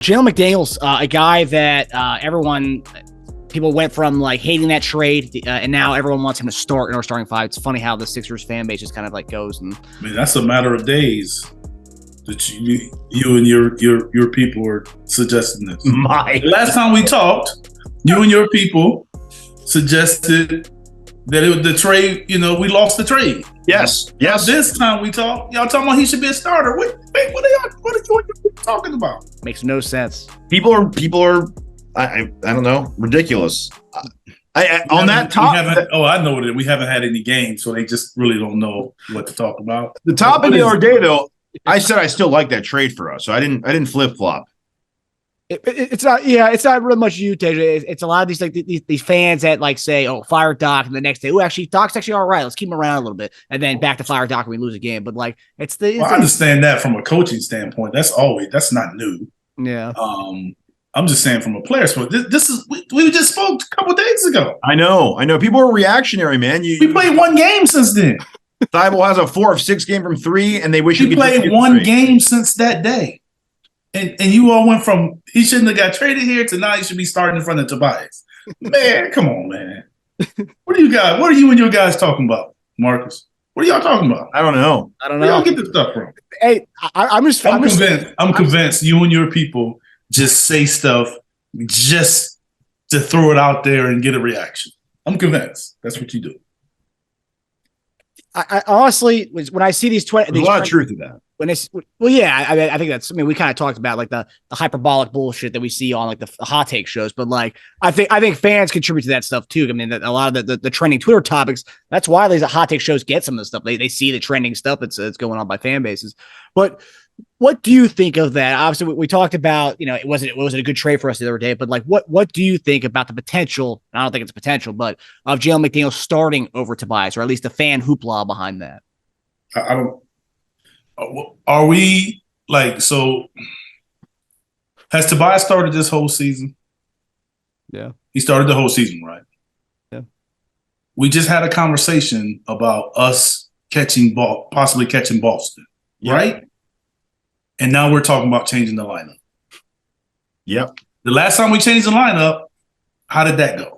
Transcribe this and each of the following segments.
Jalen McDaniels, a guy that people went from like hating that trade, and now everyone wants him to start in our starting five. It's funny how the Sixers fan base just kind of like goes. And I mean, that's a matter of days that you and your people are suggesting this. Last time we talked, you and your people suggested that it was the trade. We lost the trade. Yes. This time we talk, y'all talking about he should be a starter. What are you talking about? Makes no sense. People are I don't know, ridiculous. On that topic, I know that we haven't had any games, so they just really don't know what to talk about. The topic the other day, though, I said I still like that trade for us, so I didn't flip flop. It's not really much you, Tej. It's a lot of these fans that like say, "Oh, fire Doc," and the next day, "Oh, actually, Doc's actually all right. Let's keep him around a little bit," and then back to fire Doc when we lose a game. But like, I understand that from a coaching standpoint. That's not new. Yeah. I'm just saying from a player's point. This is we just spoke a couple days ago. I know. People are reactionary, man. We played one game since then. Thybulle has a 4 of 6 game from 3, and they wish we played one game since that day. And you all went from he shouldn't have got traded here to now he should be starting in front of Tobias. Man, come on, man. What are you and your guys talking about, Marcus? What are y'all talking about? I don't know. Where y'all get this stuff from? Hey, I'm convinced you and your people just say stuff just to throw it out there and get a reaction. I'm convinced that's what you do. I honestly, when I see these there's a lot of truth to that. I think that's. I mean, we kind of talked about like the hyperbolic bullshit that we see on like the hot take shows, but like I think fans contribute to that stuff too. I mean, a lot of the trending Twitter topics. That's why these hot take shows get some of the stuff. They see the trending stuff that's going on by fan bases. But what do you think of that? Obviously, we talked about it wasn't a good trade for us the other day, but like what do you think about the potential? I don't think it's potential, but of Jalen McDaniels starting over Tobias, or at least the fan hoopla behind that. I don't. Are we so? Has Tobias started this whole season? Yeah, he started the whole season, right? Yeah. We just had a conversation about us possibly catching Boston, right? And now we're talking about changing the lineup. Yep. The last time we changed the lineup, how did that go?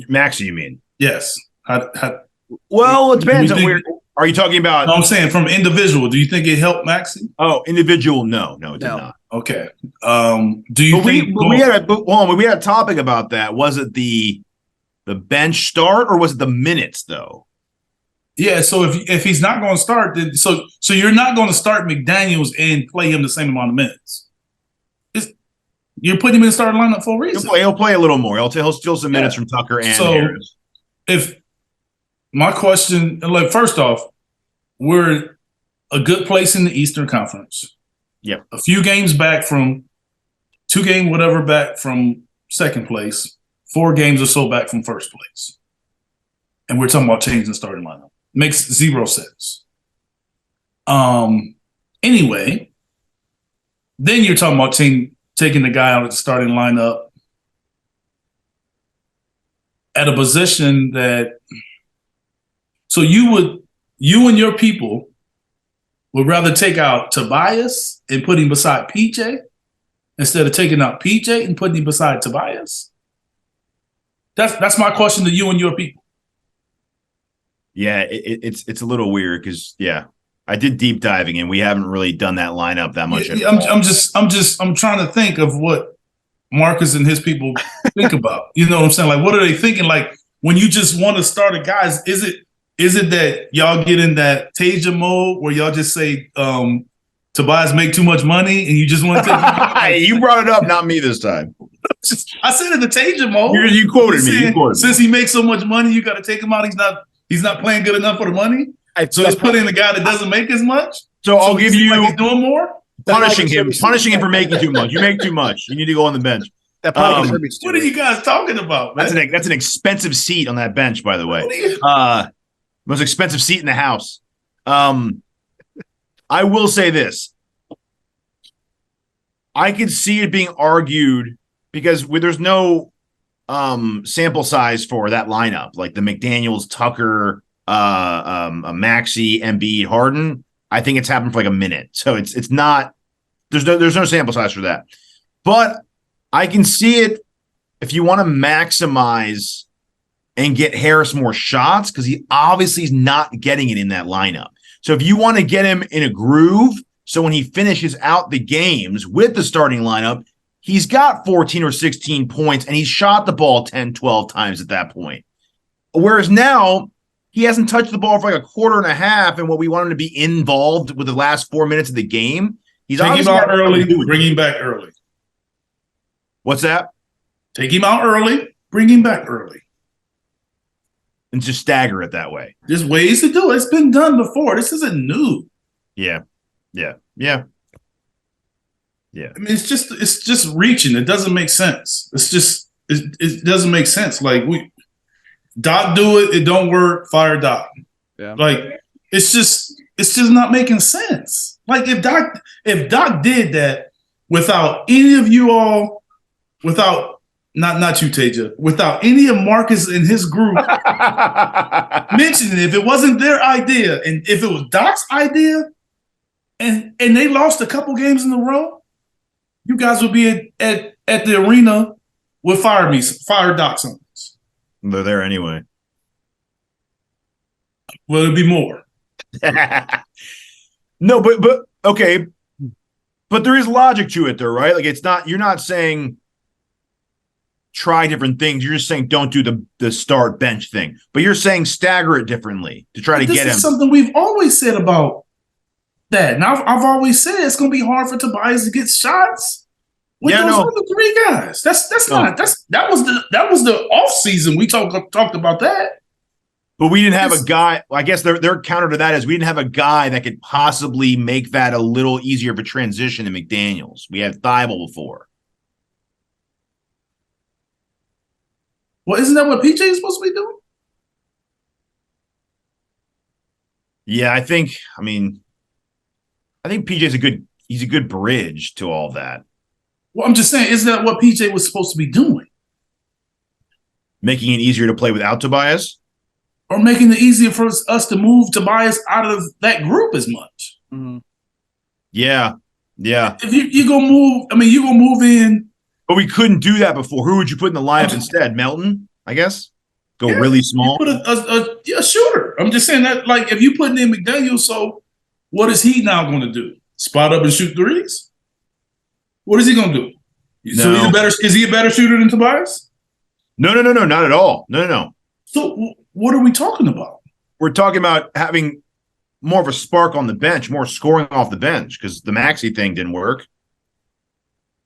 Maxey, you mean? Yes. Well, it depends on where. Are you talking about? No, I'm saying from individual. Do you think it helped Maxey? Oh, individual? No, it did not. Okay. Do you think? We had a topic about that. Was it the bench start or was it the minutes though? Yeah. So if he's not going to start, then so you're not going to start McDaniels and play him the same amount of minutes. You're putting him in the starting lineup for a reason. He'll play a little more. He'll steal some minutes from Tucker and Harris. My question, first off, we're a good place in the Eastern Conference. Yep. A few games back from 2 game, whatever, back from second place, 4 games or so back from first place. And we're talking about changing the starting lineup. Makes 0 sense. Anyway, then you're talking about taking the guy out of the starting lineup at a position that. So you and your people would rather take out Tobias and put him beside PJ instead of taking out PJ and putting him beside Tobias? That's my question to you and your people. Yeah, it's a little weird because I did deep diving and we haven't really done that lineup that much. I'm trying to think of what Marcus and his people think about. You know what I'm saying? Like, what are they thinking? Like, when you just want to start a guy, is it that y'all get in that Tasia mode where y'all just say Tobias make too much money and you just want to take You brought it up, not me this time. I said in the Tasia mode. You quoted me. Since he makes so much money, you got to take him out. He's not playing good enough for the money. So let's put in the guy that doesn't make as much. So I'll give you like he's doing more. Punishing him for making too much. You make too much. You need to go on the bench. That probably contributes to what are you guys talking about, man? That's an expensive seat on that bench, by the way. Most expensive seat in the house. I will say this. I could see it being argued because there's no sample size for that lineup, like the McDaniels, Tucker, Maxey, Embiid, Harden. I think it's happened for like a minute. So it's not There's no sample size for that. But I can see it if you want to maximize and get Harris more shots, because he obviously is not getting it in that lineup. So if you want to get him in a groove, so when he finishes out the games with the starting lineup, he's got 14 or 16 points, and he's shot the ball 10, 12 times at that point. Whereas now, he hasn't touched the ball for like a quarter and a half, and what we want him to be involved with the last 4 minutes of the game. He's take him out early, bring him back early. What's that? Take him out early, bring him back early. And just stagger it that way. There's ways to do it. It's been done before. This isn't new. Yeah. I mean, it's just reaching. It doesn't make sense. It doesn't make sense. Like Doc do it, it don't work. Fire Doc. Yeah. Like it's just not making sense. Like if Doc did that without any of you all, without not you, Taja, without any of Marcus and his group mentioning it, if it wasn't their idea, and if it was Doc's idea, and they lost a couple games in a row, you guys would be at the arena with fire Doc songs. They're there anyway. Well, it'd be more. No, but okay. But there is logic to it though, right? Like you're not saying try different things. You're just saying don't do the start bench thing. But you're saying stagger it differently to try to get him. This is something we've always said about that. Now I've always said it's going to be hard for Tobias to get shots with those other three guys. That was the off season. We talked about that. But we didn't have a guy. I guess their counter to that is we didn't have a guy that could possibly make that a little easier of a transition than McDaniels. We had Thybulle before. Well, isn't that what PJ is supposed to be doing? Yeah, I think PJ's a good bridge to all that. Well, I'm just saying, isn't that what PJ was supposed to be doing? Making it easier to play without Tobias? Or making it easier for us to move Tobias out of that group as much. Mm-hmm. Yeah. If you're going to move in. But we couldn't do that before. Who would you put in the lineup instead? Melton, I guess? Really small? You put a shooter. I'm just saying that, like, if you put in McDaniels, so what is he now going to do? Spot up and shoot threes? What is he going to do? No. So is he a better shooter than Tobias? No, not at all. No. So what are we talking about? We're talking about having more of a spark on the bench, more scoring off the bench, because the Maxey thing didn't work.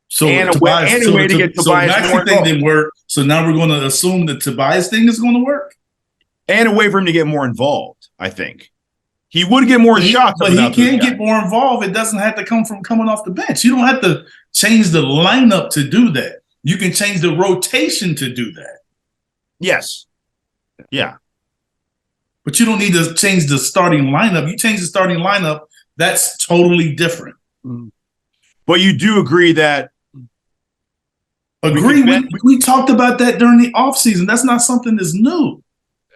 So and a way to get Tobias Maxey more thing didn't work. So now we're going to assume the Tobias thing is going to work? And a way for him to get more involved, I think. He would get more shots. But he can get more involved. It doesn't have to come from coming off the bench. You don't have to change the lineup to do that. You can change the rotation to do that. Yes. Yeah. But you don't need to change the starting lineup. You change the starting lineup, that's totally different. But you do agree that we talked about that during the offseason. That's not something that's new.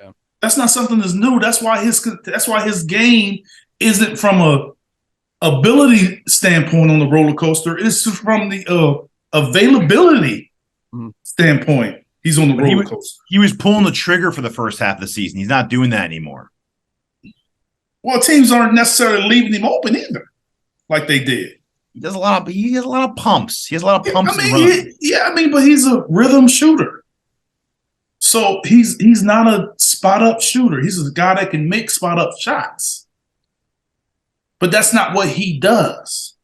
Yeah. That's not something that's new. That's why his game isn't from a ability standpoint on the roller coaster. It's from the availability standpoint. He's on the roller coaster. He was pulling the trigger for the first half of the season. He's not doing that anymore. Well, teams aren't necessarily leaving him open either, like they did. He has a lot of pumps. He has a lot of pumps. But he's a rhythm shooter. So he's not a spot up shooter. He's a guy that can make spot up shots. But that's not what he does.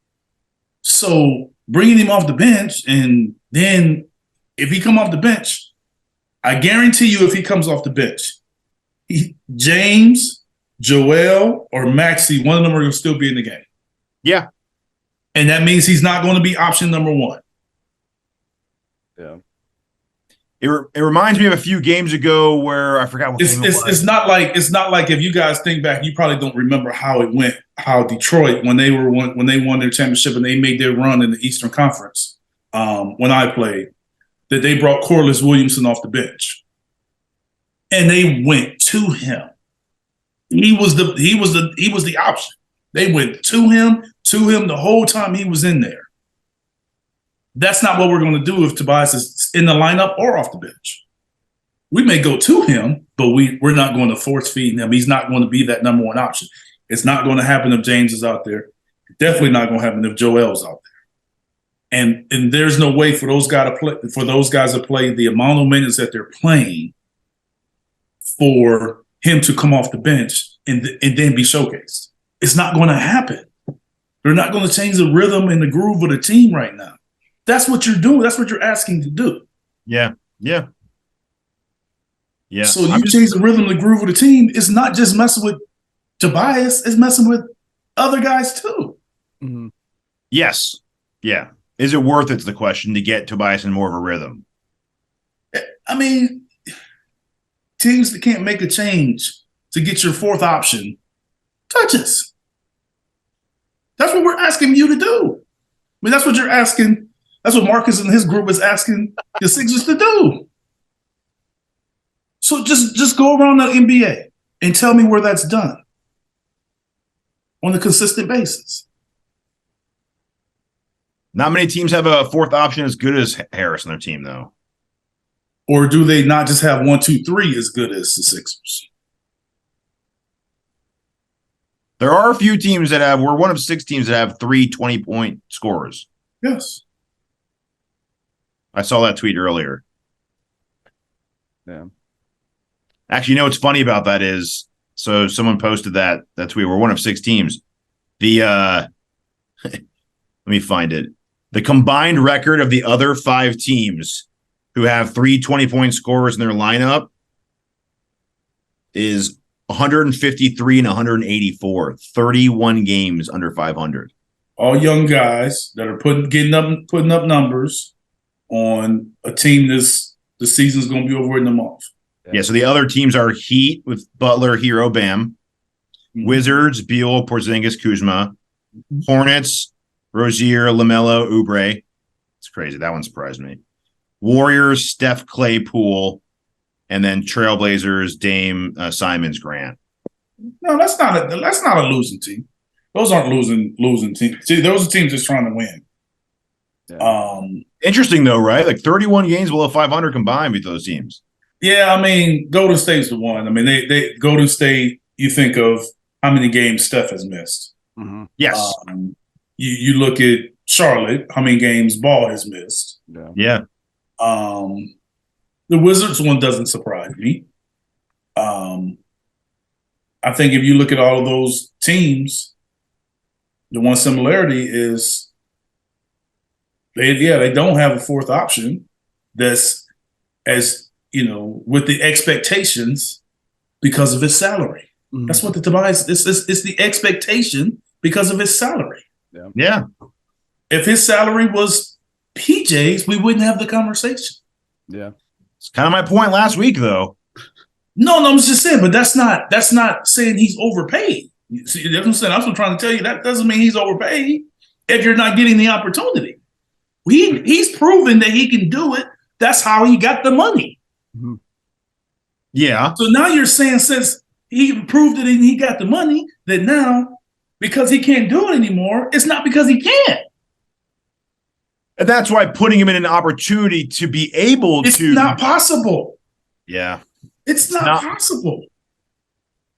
So bringing him off the bench, and then if he come off the bench, I guarantee you, if he comes off the bench, James, Joel, or Maxey, one of them are going to still be in the game. Yeah. And that means he's not going to be option number one. Yeah. It reminds me of a few games ago where I forgot what game it was. It's not like if you guys think back, you probably don't remember how it went. How Detroit, when they won their championship and they made their run in the Eastern Conference, when I played, that they brought Corliss Williamson off the bench, and they went to him. He was the option. They went to him to him the whole time he was in there. That's not what we're going to do if Tobias is in the lineup or off the bench. We may go to him, but we're not going to force feed him. He's not going to be that number one option. It's not going to happen if James is out there. Definitely not going to happen if Joel's out there. And there's no way for those guys to play the amount of minutes that they're playing for him to come off the bench and then be showcased. It's not going to happen. They're not going to change the rhythm and the groove of the team right now. That's what you're doing. That's what you're asking to do. Yeah. So you change the rhythm, the groove of the team. It's not just messing with Tobias. It's messing with other guys too. Mm-hmm. Yes. Yeah. Is it worth it's the question to get Tobias in more of a rhythm? I mean, teams that can't make a change to get your fourth option, touch us. That's what we're asking you to do. I mean, that's what you're asking. That's what Marcus and his group is asking the Sixers to do. So just go around the NBA and tell me where that's done on a consistent basis. Not many teams have a fourth option as good as Harris on their team, though. Or do they not just have 1, 2, 3 as good as the Sixers? There are a few teams that have, we're one of 6 teams that have 3 20-point scorers. Yes. I saw that tweet earlier. Yeah. Actually, you know what's funny about that is, so someone posted that tweet. We're one of 6 teams. Let me find it. The combined record of the other 5 teams who have 3 20-point scorers in their lineup is 153 and 184. 31 games under 500. All young guys that are putting up numbers on a team the season's going to be over in a month. Yeah, so the other teams are Heat with Butler, Hero, Bam. Mm-hmm. Wizards, Beal, Porzingis, Kuzma. Mm-hmm. Hornets, Rozier, LaMelo, Oubre. It's crazy. That one surprised me. Warriors, Steph, Clay, Poole. And then Trailblazers, Dame, Simons, Grant. No, that's not a losing team. Those aren't losing teams. See, those are teams just trying to win. Yeah. Interesting though, right? Like 31 games below 500 combined with those teams. Yeah, I mean, Golden State's the one. I mean, they Golden State. You think of how many games Steph has missed. Mm-hmm. Yes. You look at Charlotte. How many games Ball has missed? Yeah. The Wizards one doesn't surprise me. I think if you look at all of those teams, the one similarity is they don't have a fourth option that's as, with the expectations because of his salary. Mm-hmm. That's what the Tobias it's the expectation because of his salary. Yeah. If his salary was PJ's, we wouldn't have the conversation. Yeah. It's kind of my point last week, though. No, I'm just saying, but that's not saying he's overpaid. See, that's what I'm saying. That's what I'm trying to tell you. That doesn't mean he's overpaid if you're not getting the opportunity. He's proven that he can do it. That's how he got the money. Mm-hmm. Yeah. So now you're saying since he proved it and he got the money, that now because he can't do it anymore, it's not because he can't. And that's why putting him in an opportunity to be able it's not possible. Yeah. It's not possible.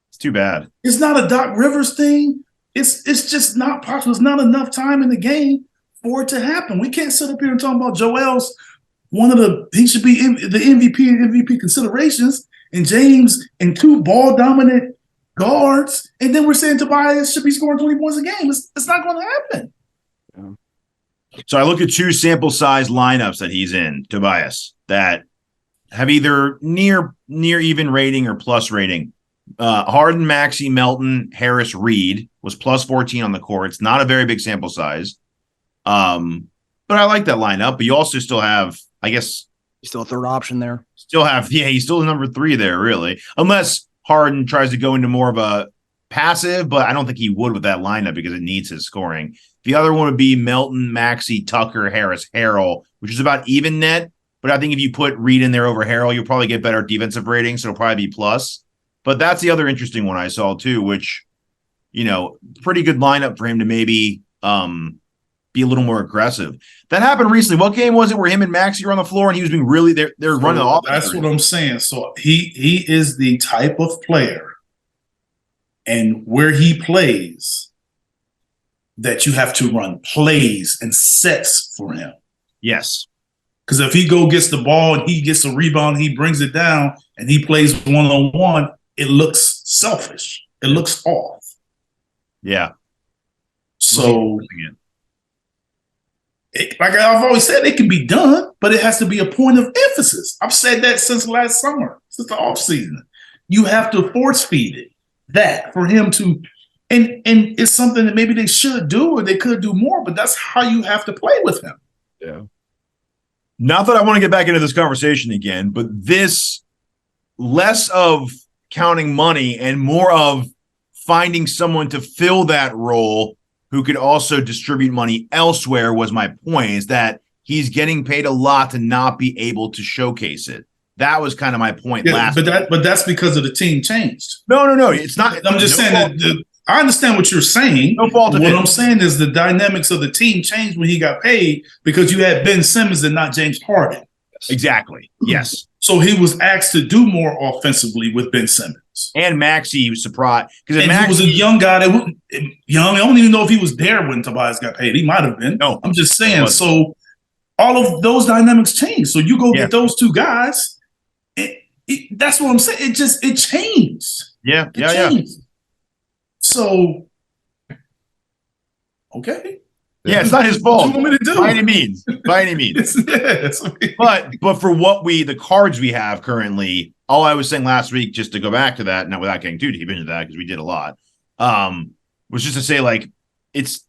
It's too bad. It's not a Doc Rivers thing. It's just not possible. There's not enough time in the game for it to happen. We can't sit up here and talk about Joel's he should be the MVP and MVP considerations, and James and 2 ball dominant guards, and then we're saying Tobias should be scoring 20 points a game. It's not going to happen. Yeah. So I look at 2 sample size lineups that he's in, Tobias, that have either near even rating or plus rating. Harden, Maxey, Melton, Harris, Reed was plus 14 on the court. It's not a very big sample size. But I like that lineup. But you also still have, I guess, still a third option there. He's still number 3 there, really. Unless Harden tries to go into more of a passive, but I don't think he would with that lineup because it needs his scoring. The other one would be Melton, Maxey, Tucker, Harris, Harrell, which is about even net. But I think if you put Reed in there over Harrell, you'll probably get better defensive ratings, so it'll probably be plus. But that's the other interesting one I saw too, which, pretty good lineup for him to maybe be a little more aggressive. That happened recently. What game was it where him and Maxey were on the floor and he was being really they're running the offense? That's what I'm saying. So he is the type of player, and where he plays, that you have to run plays and sets for him. Yes. Because if he gets the ball and he gets a rebound, he brings it down and he plays one-on-one, it looks selfish. It looks off. Yeah. So, like I've always said, it can be done, but it has to be a point of emphasis. I've said that since last summer, since the offseason. You have to force feed it, that for him to, and it's something that maybe they should do or they could do more, but that's how you have to play with him. Yeah. Not that I want to get back into this conversation again, but this less of counting money and more of finding someone to fill that role who could also distribute money elsewhere was my point, is that he's getting paid a lot to not be able to showcase it. That was kind of my point last week. But that's because of the team changed. No. It's not. I'm just saying that I understand what you're saying. No fault of What it. I'm saying is the dynamics of the team changed when he got paid because you had Ben Simmons and not James Harden. Exactly. Yes. So he was asked to do more offensively with Ben Simmons. And Maxey was surprised. Because he was a young guy that was young. I don't even know if he was there when Tobias got paid. He might have been. No. I'm just saying. So all of those dynamics changed. So you go get those two guys. That's what I'm saying. It changed. Yeah. It changed. So, okay. Yeah, it's not his fault. What do you want me to do? By any means. Yes. But for the cards we have currently, all I was saying last week, just to go back to that, not without getting too deep into that, because we did a lot, was just to say, like, it's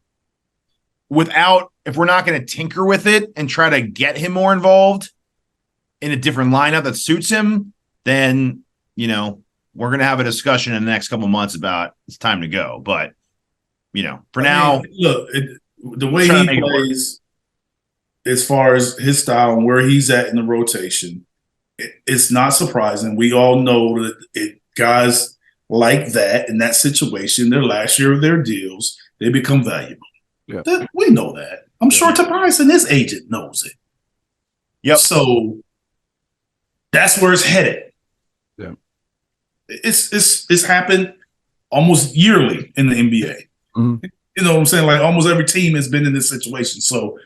if we're not going to tinker with it and try to get him more involved in a different lineup that suits him, then, we're going to have a discussion in the next couple of months about it's time to go. But, for now, look, the way he plays, as far as his style and where he's at in the rotation, it's not surprising. We all know that guys like that in that situation, their last year of their deals, they become valuable. Yeah. We know that. I'm sure Tobias and his agent knows it. Yep. So that's where it's headed. Yeah. It's happened almost yearly in the NBA. Mm-hmm. You know what I'm saying? Like almost every team has been in this situation. So,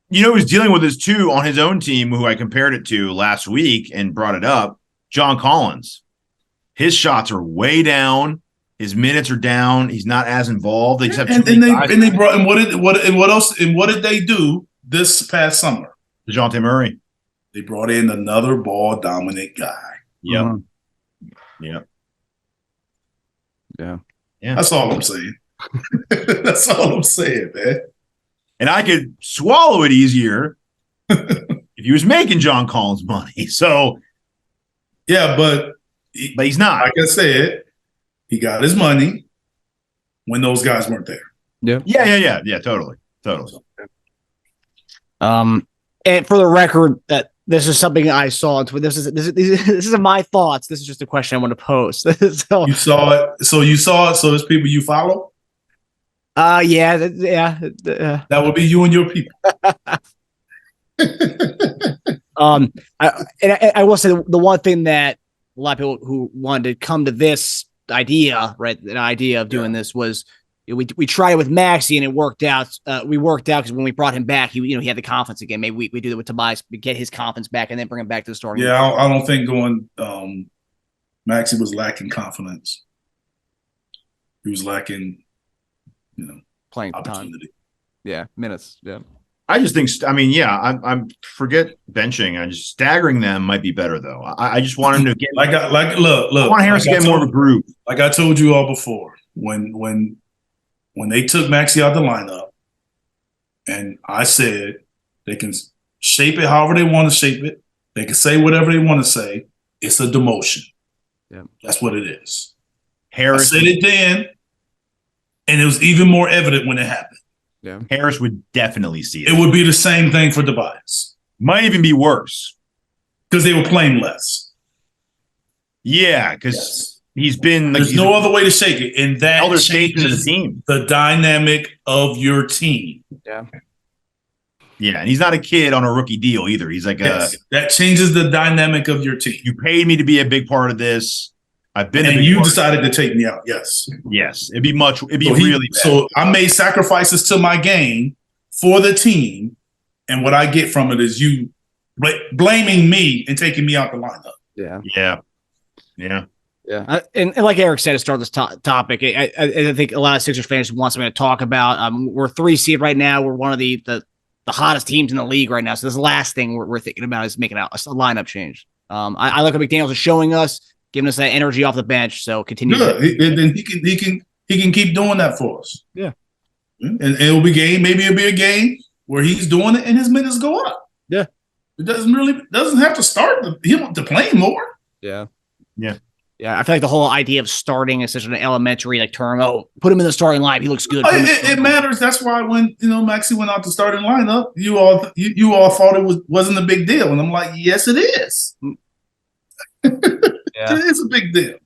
he's dealing with this too on his own team, who I compared it to last week and brought it up. John Collins, his shots are way down. His minutes are down. He's not as involved. They just have what did they do this past summer? DeJounte Murray. They brought in another ball dominant guy. Yep. Mm-hmm. Yep. Yeah. That's all I'm saying. That's all I'm saying, man. And I could swallow it easier if he was making John Collins money. So, yeah, but he's not. Like I said, he got his money when those guys weren't there. Yeah. Yeah. Totally. And for the record, that this is something I saw. This is my thoughts. This is just a question I want to pose. So you saw it. So there's people you follow. Yeah. That would be you and your people. I will say the one thing that a lot of people who wanted to come to this idea, right, the idea of doing this was we tried it with Maxey and it worked out. We worked out because when we brought him back, he had the confidence again. Maybe we do that with Tobias, we get his confidence back and then bring him back to the starting. Yeah, I don't think Maxey was lacking confidence. He was lacking, playing opportunity. Time. Yeah, minutes. Yeah. I just think, I'm forget benching. I just staggering them might be better though. I just want him to get look. I want Harris to get more of a group. Like I told you all before, when they took Maxey out the lineup, and I said they can shape it however they want to shape it. They can say whatever they want to say. It's a demotion. Yeah, that's what it is. Harris I said it then, and it was even more evident when it happened. Yeah, Harris would definitely see it. It would be the same thing for Tobias. Might even be worse because they were playing less. Yeah, because He's been like, there's no other way to shake it, and that elder statesman of the changes team. the dynamic of your team. Yeah. Yeah, and he's not a kid on a rookie deal either. He's like that changes the dynamic of your team. You paid me to be a big part of this. I've been, and you decided to take me out. Yes, it'd be really bad. So I made sacrifices to my game for the team, and what I get from it is you blaming me and taking me out the lineup. Yeah. And like Eric said to start this topic, I think a lot of Sixers fans want something to talk about. We're 3 seed right now. We're one of the hottest teams in the league right now. So this last thing we're thinking about is making a lineup change. I look at McDaniels is showing us, giving us that energy off the bench. So continue. And then he can keep doing that for us. Yeah. And it'll be maybe it'll be a game where he's doing it and his minutes go up. Yeah. It doesn't have to start him to play more. Yeah. Yeah, I feel like the whole idea of starting is such an elementary term. Oh, put him in the starting line. He looks good. It matters. That's why when Maxey went out the starting lineup, you all thought it wasn't a big deal, and I'm like, yes, it is. Yeah. It is a big deal.